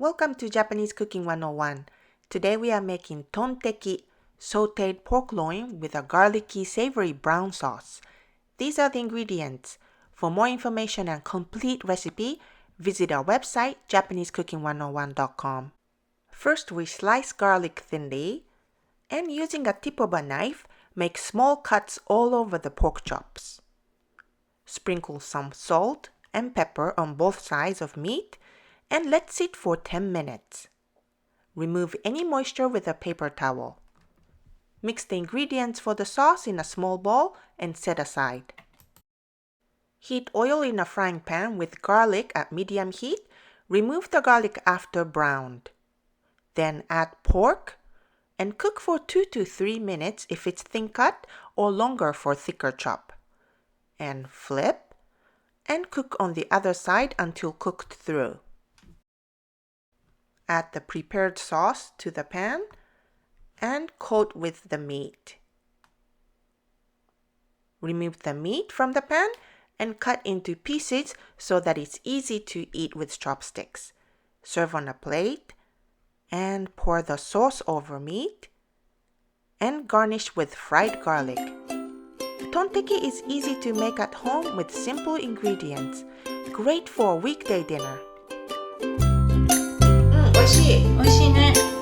Welcome to Japanese Cooking 101. Today we are making Tonteki, sautéed pork loin with a garlicky savory brown sauce. These are the ingredients. For more information and complete recipe, visit our website japanesecooking101.com. First we slice garlic thinly and using a tip of a knife, make small cuts all over the pork chops. Sprinkle some salt and pepper on both sides of meat and let sit for 10 minutes. Remove any moisture with a paper towel. Mix the ingredients for the sauce in a small bowl and set aside. Heat oil in a frying pan with garlic at medium heat. Remove the garlic after browned. Then add pork and cook for 2 to 3 minutes if it's thin cut or longer for thicker chop. And flip and cook on the other side until cooked through. Add the prepared sauce to the pan and coat with the meat. Remove the meat from the pan and cut into pieces so that it's easy to eat with chopsticks. Serve on a plate and pour the sauce over meat and garnish with fried garlic. Tonteki is easy to make at home with simple ingredients. Great for a weekday dinner. 美味しい。美味しいね。